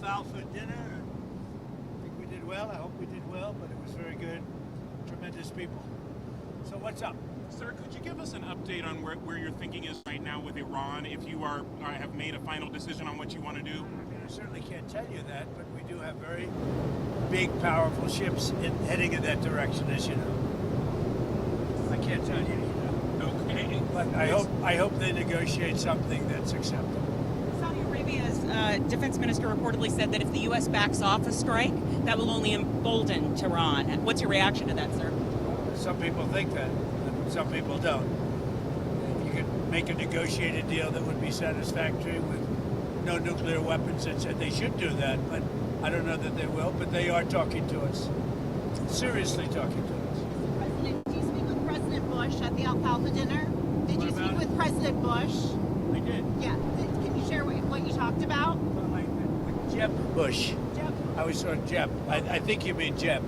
alfalfa dinner. I think we did well. I hope we did well, but it was very good. Tremendous people. So what's up? Sir, could you give us an update on where your thinking is right now with Iran, if you have made a final decision on what you want to do? I mean, I certainly can't tell you that, but we do have very big, powerful ships heading in that direction, as you know. I can't tell you. Okay. But I hope they negotiate something that's acceptable. Saudi Arabia's defense minister reportedly said that if the U.S. backs off a strike, that will only embolden Tehran. What's your reaction to that, sir? Some people think that, and some people don't. If you could make a negotiated deal that would be satisfactory with no nuclear weapons, they should do that, but I don't know that they will, but they are talking to us. Seriously talking to us. President, did you speak with President Bush at the alfalfa dinner? Did you speak with President Bush? I did. Yeah. Can you share what you talked about? Well, I met with Jeb Bush. Jeb. I always saw Jeb. I think you mean Jeb.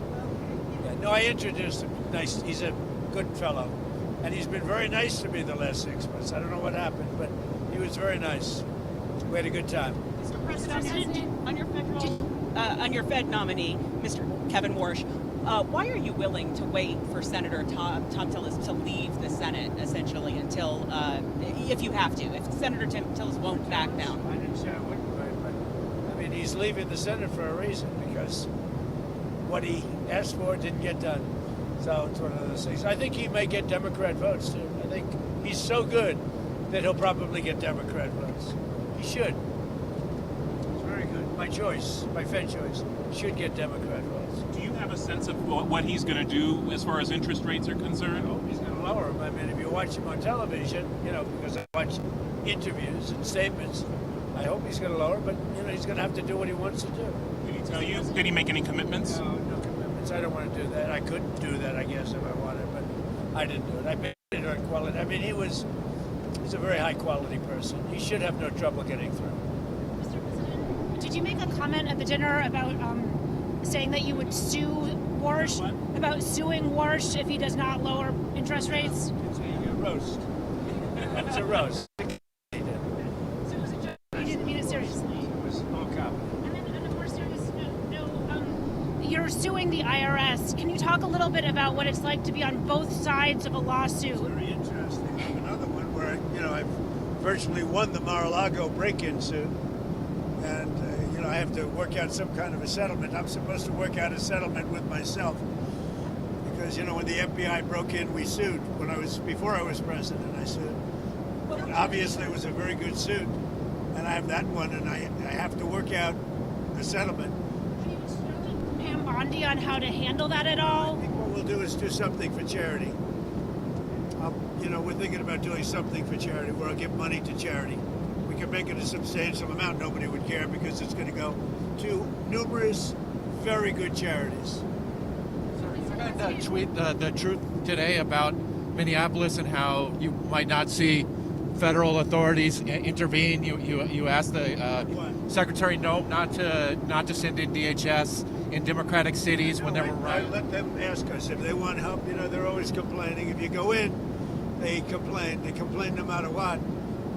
Yeah, no, I introduced him. Nice. He's a good fellow. And he's been very nice to me the last 6 months. I don't know what happened, but he was very nice. We had a good time. Mr. President, on your Fed nominee, Mr. Kevin Warsh, why are you willing to wait for Senator Tom Tillis to leave the Senate, essentially, until, if you have to, if Senator Tillis won't back down? I didn't say I wouldn't, but I mean, he's leaving the Senate for a reason, because what he asked for didn't get done. So it's one of those things. I think he may get Democrat votes, too. I think he's so good that he'll probably get Democrat votes. He should. It's very good. My choice, my Fed choice, should get Democrat votes. Do you have a sense of what he's going to do as far as interest rates are concerned? I hope he's going to lower them. I mean, if you watch him on television, because I watch interviews and statements, I hope he's going to lower, but, he's going to have to do what he wants to do. Did he tell you? Did he make any commitments? No commitments. I don't want to do that. I could do that, I guess, if I wanted, but I didn't do it. I made it on quality. I mean, he's a very high-quality person. He should have no trouble getting through. Mr. President, did you make a comment at the dinner about saying that you would sue Warsh, about suing Warsh if he does not lower interest rates? It's a roast. It's a roast. So it was a joke. You didn't mean it seriously. It was all comedy. And then on a more serious note, you're suing the IRS. Can you talk a little bit about what it's like to be on both sides of a lawsuit? It's very interesting. I have another one where, I've virtually won the Mar-a-Lago break-in suit. And, I have to work out some kind of a settlement. I'm supposed to work out a settlement with myself. Because, when the FBI broke in, we sued. Before I was president, I sued. And obviously, it was a very good suit. And I have that one, and I have to work out a settlement. Can you instruct Pam Bondi on how to handle that at all? I think what we'll do is do something for charity. We're thinking about doing something for charity where I'll give money to charity. We can make it a substantial amount. Nobody would care because it's going to go to numerous very good charities. You had that tweet, the truth today about Minneapolis and how you might not see federal authorities intervene. You asked the Secretary Nope not to send in DHS in Democratic cities when there were riots. I let them ask us if they want help. They're always complaining. If you go in, they complain. They complain no matter what.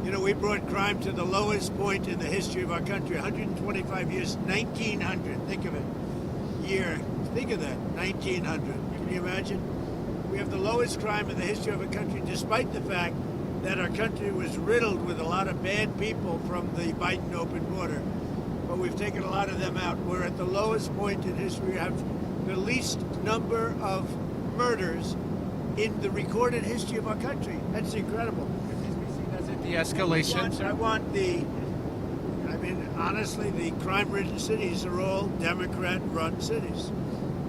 We brought crime to the lowest point in the history of our country. 125 years, 1900. Think of it. Year. Think of that. 1900. Can you imagine? We have the lowest crime in the history of our country, despite the fact that our country was riddled with a lot of bad people from the Biden open border. But we've taken a lot of them out. We're at the lowest point in history. We have the least number of murders in the recorded history of our country. That's incredible. De-escalation. Honestly, the crime-ridden cities are all Democrat-run cities.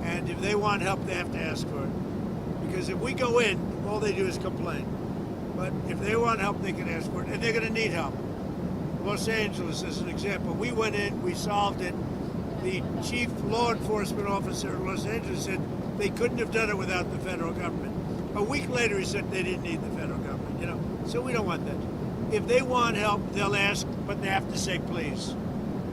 And if they want help, they have to ask for it. Because if we go in, all they do is complain. But if they want help, they can ask for it. And they're going to need help. Los Angeles is an example. We went in, we solved it. The chief law enforcement officer in Los Angeles said they couldn't have done it without the federal government. A week later, he said they didn't need the federal government. So we don't want that. If they want help, they'll ask, but they have to say please.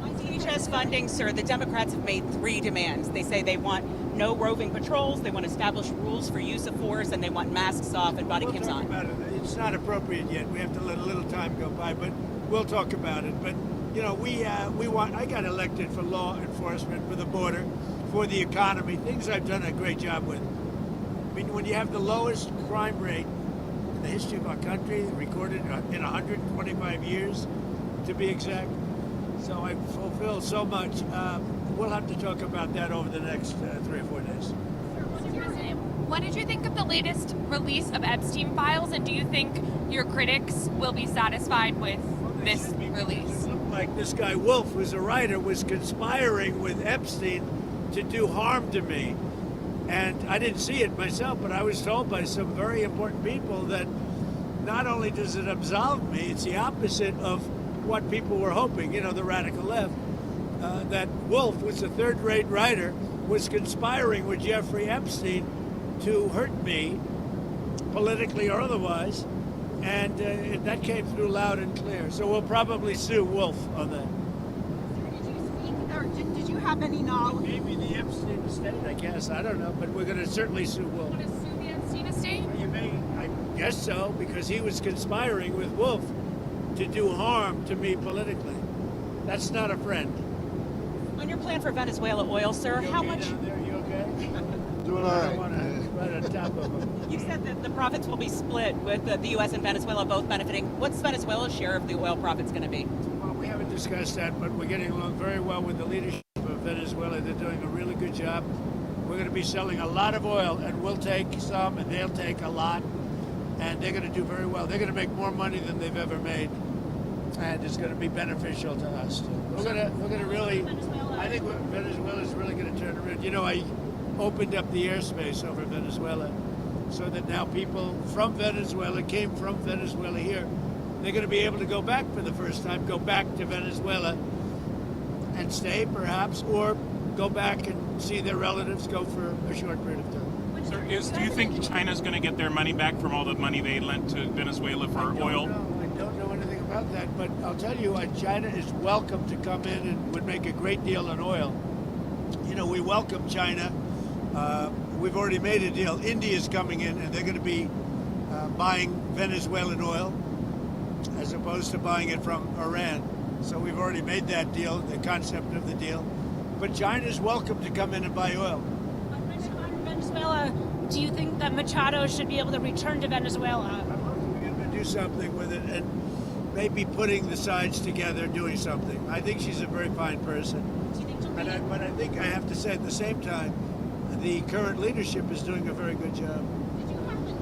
On DHS funding, sir, the Democrats have made 3 demands. They say they want no roving patrols, they want established rules for use of force, and they want masks off and body We'll cams talk on. about it. It's not appropriate yet. We have to let a little time go by, but we'll talk about it. But You know, we want. I got elected for law enforcement, for the border, for the economy. Things I've done a great job with. I mean, when you have the lowest crime rate in the history of our country, recorded in 125 years, to be exact. So I've fulfilled so much. We'll have to talk about that over the next 3 or 4 days. What did you think of the latest release of Epstein files, and do you think your critics will be satisfied with this release? It looked like this guy Wolf, who's a writer, was conspiring with Epstein to do harm to me. And I didn't see it myself, but I was told by some very important people that not only does it absolve me, it's the opposite of what people were hoping, you know, the radical left. That Wolf was a third-rate writer, was conspiring with Jeffrey Epstein to hurt me, politically or otherwise, and that came through loud and clear. So we'll probably sue Wolf on that. Did you speak, or did you have any knowledge? Maybe the Epstein estate, I guess. I don't know, but we're going to certainly sue Wolf. Want to sue the Epstein estate? You may, I guess so, because he was conspiring with Wolf to do harm to me politically. That's not a friend. On your plan for Venezuela oil, sir, You how okay much? down there? You okay? Doing all I right. don't want to right on top of him. You said that the profits will be split with the U.S. and Venezuela both benefiting. What's Venezuela's share of the oil profits going to be? Well, we haven't discussed that, but we're getting along very well with the leadership of Venezuela. They're doing a really good job. We're going to be selling a lot of oil, and we'll take some, and they'll take a lot, and they're going to do very well. They're going to make more money than they've ever made, and it's going to be beneficial to us. We're going to really. I think Venezuela is really going to turn around. You know, I opened up the airspace over Venezuela, so that now people from Venezuela came from Venezuela here. They're going to be able to go back for the first time, go back to Venezuela and stay perhaps, or go back and see their relatives, go for a short period of time. Sir, do you think China's going to get their money back from all the money they lent to Venezuela for oil? I don't know anything about that, but I'll tell you what, China is welcome to come in and would make a great deal on oil. You know, we welcome China. We've already made a deal. India's coming in, and they're going to be buying Venezuelan oil as opposed to buying it from Iran. So we've already made that deal, the concept of the deal. But China's welcome to come in and buy oil. On Venezuela, do you think that Machado should be able to return to Venezuela? We're going to do something with it, and maybe putting the sides together, doing something. I think she's a very fine person. Do you think she'll But be- I think I have to say at the same time, the current leadership is doing a very good job.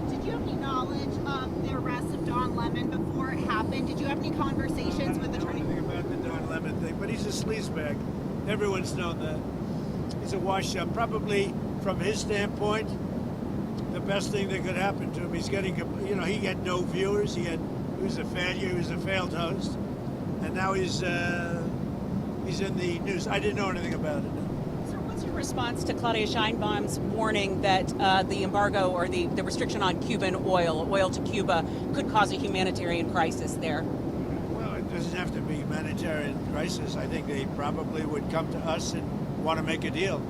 Did you have any knowledge of the arrest of Don Lemon before it happened? Did you have any conversations with I don't know Attorney? anything about the Don Lemon thing, but he's a sleazebag. Everyone's known that. He's a wash-up. Probably from his standpoint, the best thing that could happen to him. He's getting, you know, he had no viewers. He was a failure. He was a failed host, and now he's in the news. I didn't know anything about it. Sir, what's your response to Claudia Sheinbaum's warning that the embargo or the restriction on Cuban oil to Cuba could cause a humanitarian crisis there? Well, it doesn't have to be humanitarian crisis. I think they probably would come to us and want to make a deal.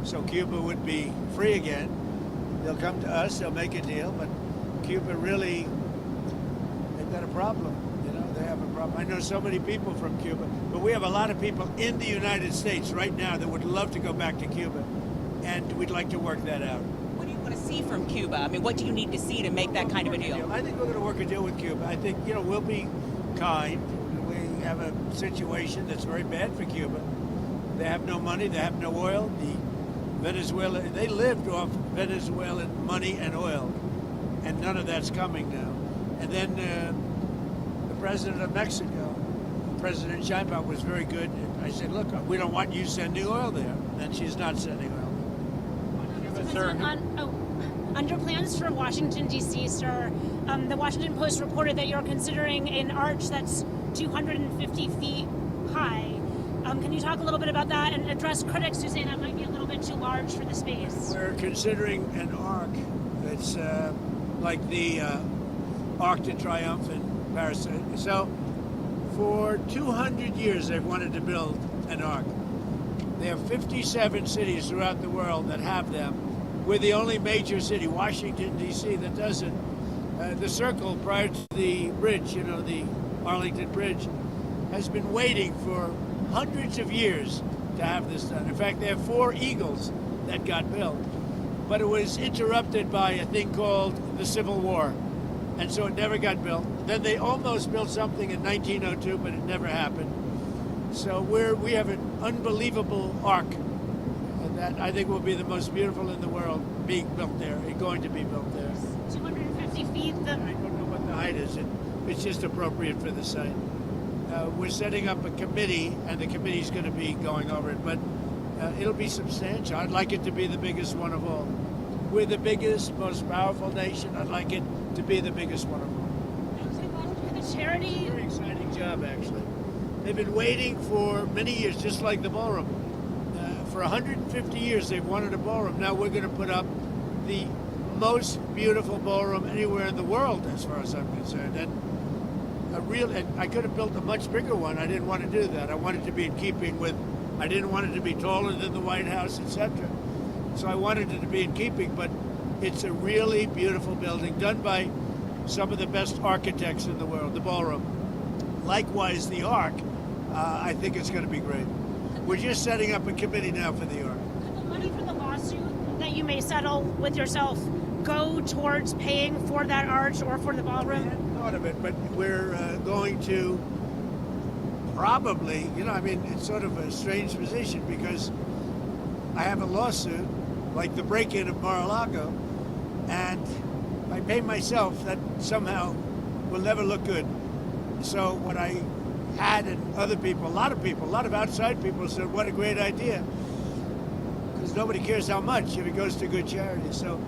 So Cuba would be free again. They'll come to us, they'll make a deal, but Cuba really, they've got a problem. You know, they have a problem. I know so many people from Cuba, but we have a lot of people in the United States right now that would love to go back to Cuba, and we'd like to work that out. What do you want to see from Cuba? I mean, what do you need to see to make that kind of a deal? I think we're going to work a deal with Cuba. I think, you know, we'll be kind. We have a situation that's very bad for Cuba. They have no money. They have no oil. Venezuela, they lived off Venezuelan money and oil, and none of that's coming now. And then the president of Mexico, President Sheinbaum, was very good. I said, look, we don't want you sending oil there. And she's not sending oil. On your plans for Washington, D.C., sir, the Washington Post reported that you're considering an arch that's 250 feet high. Can you talk a little bit about that and address critics who say that might be a little bit too large for the space? We're considering an arc that's like the Arc de Triomphe in Paris. So for 200 years, they've wanted to build an arc. There are 57 cities throughout the world that have them. We're the only major city, Washington, D.C., that doesn't. The circle prior to the bridge, you know, the Arlington Bridge, has been waiting for hundreds of years to have this done. In fact, there are 4 Eagles that got built, but it was interrupted by a thing called the Civil War, and so it never got built. Then they almost built something in 1902, but it never happened. So we have an unbelievable arc that I think will be the most beautiful in the world being built there, going to be built there. 250 feet. I don't know what the height is. It's just appropriate for the site. We're setting up a committee, and the committee's going to be going over it, but it'll be substantial. I'd like it to be the biggest one of all. We're the biggest, most powerful nation. I'd like it to be the biggest one of all. The charity. Very exciting job, actually. They've been waiting for many years, just like the ballroom. For 150 years, they've wanted a ballroom. Now we're going to put up the most beautiful ballroom anywhere in the world, as far as I'm concerned. And I could have built a much bigger one. I didn't want to do that. I wanted to be in keeping with. I didn't want it to be taller than the White House, etc. So I wanted it to be in keeping. But it's a really beautiful building, done by some of the best architects in the world. The ballroom, likewise, the Ark. I think it's going to be great. We're just setting up a committee now for the Ark. Could the money for the lawsuit that you may settle with yourself go towards paying for that arch or for the I ballroom? hadn't thought of it, but we're going to probably, it's sort of a strange position because I have a lawsuit, like the break-in of Mar-a-Lago, and if I pay myself, that somehow will never look good. So what I had and other people, a lot of outside people said, what a great idea. Because nobody cares how much if it goes to good charities. So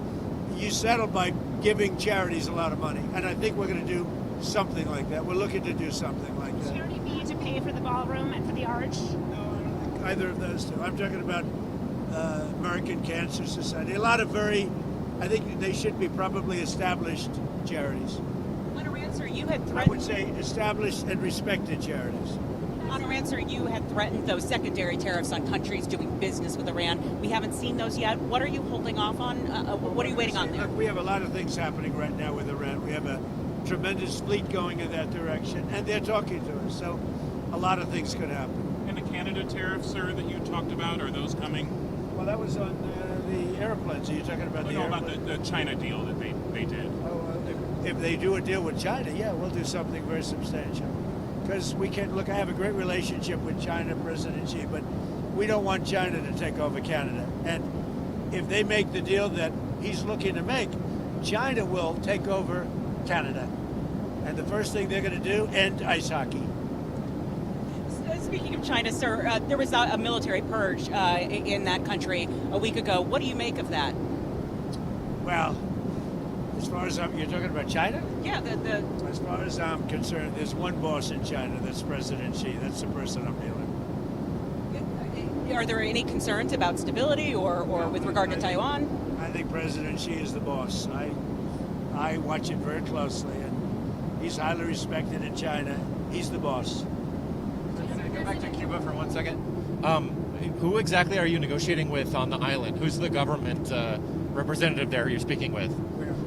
you settle by giving charities a lot of money. And I think we're going to do something like that. We're looking to do something like Does that. charity be to pay for the ballroom and for the arch? No, I don't think either of those two. I'm talking about American Cancer Society. A lot of I think they should be probably established charities. On a answer, you had I threatened. would say established and respected charities. On a answer, you had threatened those secondary tariffs on countries doing business with Iran. We haven't seen those yet. What are you holding off on? What are you waiting on there? Look, we have a lot of things happening right now with Iran. We have a tremendous fleet going in that direction, and they're talking to us. So a lot of things could happen. And the Canada tariffs, sir, that you talked about, are those coming? Well, that was on the airplanes. Are you talking about the No, airplanes? about the China deal that they did. If they do a deal with China, yeah, we'll do something very substantial. Because we can look. I have a great relationship with China, President Xi, but we don't want China to take over Canada. And if they make the deal that he's looking to make, China will take over Canada. And the first thing they're going to do, end ice hockey. Speaking of China, sir, there was a military purge in that country a week ago. What do you make of that? Well, as far as you're talking about China? Yeah, As far as I'm concerned, there's one boss in China. That's President Xi. That's the person I'm dealing with. are there any concerns about stability or with regard to Taiwan? I think President Xi is the boss. I watch it very closely, and he's highly respected in China. He's the boss. Can I go back to Cuba for 1 second? Who exactly are you negotiating with on the island? Who's the government representative there you're speaking with?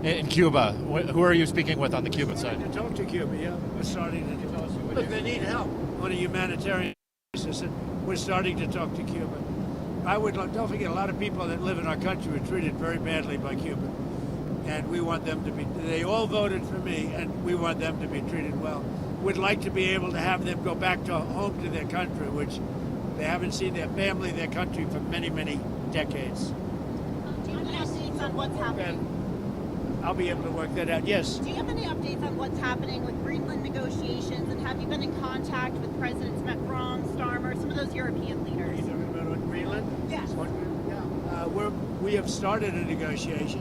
In Cuba. Who are you speaking with on the Cuban side? To talk to Cuba, yeah. We're starting to look. They need help on a humanitarian basis, and we're starting to talk to Cuba. Don't forget, a lot of people that live in our country were treated very badly by Cuba, and we want them to be. They all voted for me, and we want them to be treated well. We'd like to be able to have them go back to home to their country, which they haven't seen their family, their country for many, many decades. Do you have any updates on what's happening? I'll be able to work that out. Yes. Do you have any updates on what's happening with Greenland negotiations, and have you been in contact with Presidents Macron, Starmer, some of those European Are leaders? you talking about on Greenland? Yes. We have started a negotiation,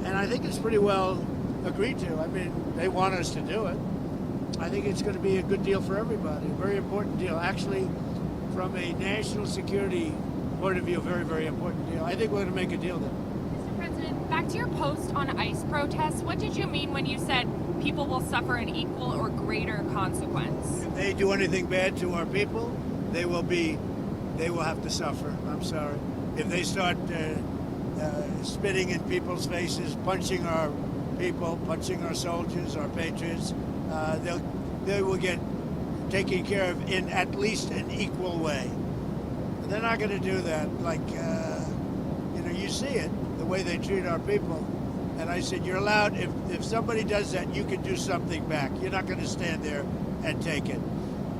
and I think it's pretty well agreed to. I mean, they want us to do it. I think it's going to be a good deal for everybody, a very important deal. Actually, from a national security point of view, a very, very important deal. I think we're going to make a deal there. Mr. President, back to your post on ICE protests, what did you mean when you said people will suffer an equal or greater consequence? If they do anything bad to our people, they will have to suffer. I'm sorry. If they start spitting in people's faces, punching our people, punching our soldiers, our patriots, they will get taken care of in at least an equal way. They're not going to do that. Like, you see it, the way they treat our people. And I said, you're allowed, if somebody does that, you can do something back. You're not going to stand there and take it.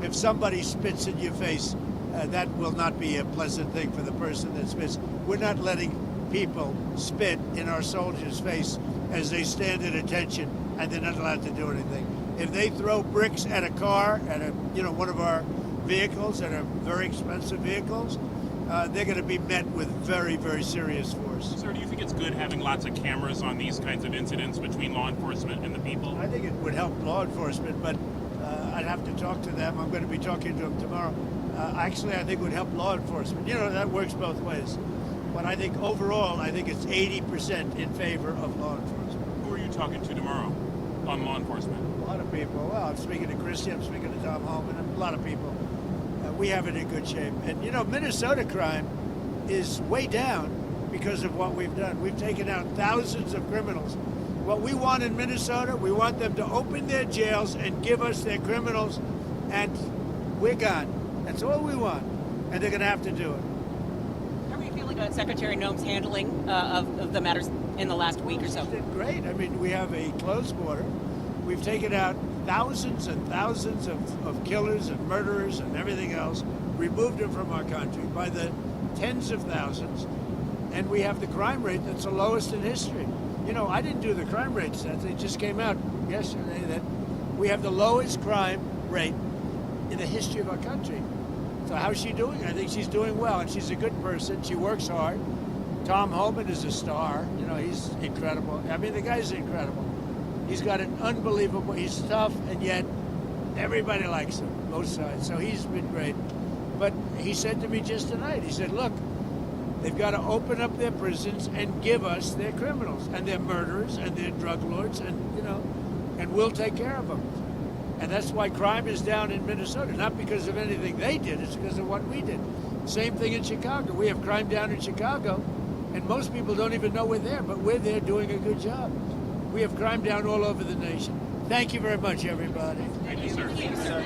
If somebody spits in your face, that will not be a pleasant thing for the person that spits. We're not letting people spit in our soldiers' face as they stand at attention, and they're not allowed to do anything. If they throw bricks at a car, at one of our vehicles, that are very expensive vehicles, they're going to be met with very, very serious force. Sir, do you think it's good having lots of cameras on these kinds of incidents between law enforcement and the people? I think it would help law enforcement, but I'd have to talk to them. I'm going to be talking to them tomorrow. Actually, I think it would help law enforcement. That works both ways. But I think overall, I think it's 80% in favor of law enforcement. Who are you talking to tomorrow on law enforcement? A lot of people. Well, I'm speaking to Christie, I'm speaking to Tom Holman, and a lot of people. We have it in good shape. And, Minnesota crime is way down because of what we've done. We've taken out thousands of criminals. What we want in Minnesota, we want them to open their jails and give us their criminals, and we're gone. That's all we want. And they're going to have to do it. How are you feeling about Secretary Noem's handling of the matters in the last week or so? She did great. I mean, we have a closed border. We've taken out thousands and thousands of killers and murderers and everything else, removed them from our country by the tens of thousands, and we have the crime rate that's the lowest in history. I didn't do the crime rate stats. They just came out yesterday that we have the lowest crime rate in the history of our country. So how's she doing? I think she's doing well, and she's a good person. She works hard. Tom Holman is a star. He's incredible. I mean, the guy's incredible. He's got an unbelievable, he's tough, and yet everybody likes him, both sides. So he's been great. But he said to me just tonight, he said, look, they've got to open up their prisons and give us their criminals and their murderers and their drug lords, and we'll take care of them. And that's why crime is down in Minnesota, not because of anything they did, it's because of what we did. Same thing in Chicago. We have crime down in Chicago, and most people don't even know we're there, but we're there doing a good job. We have crime down all over the nation. Thank you very much, everybody. Thank you, sir.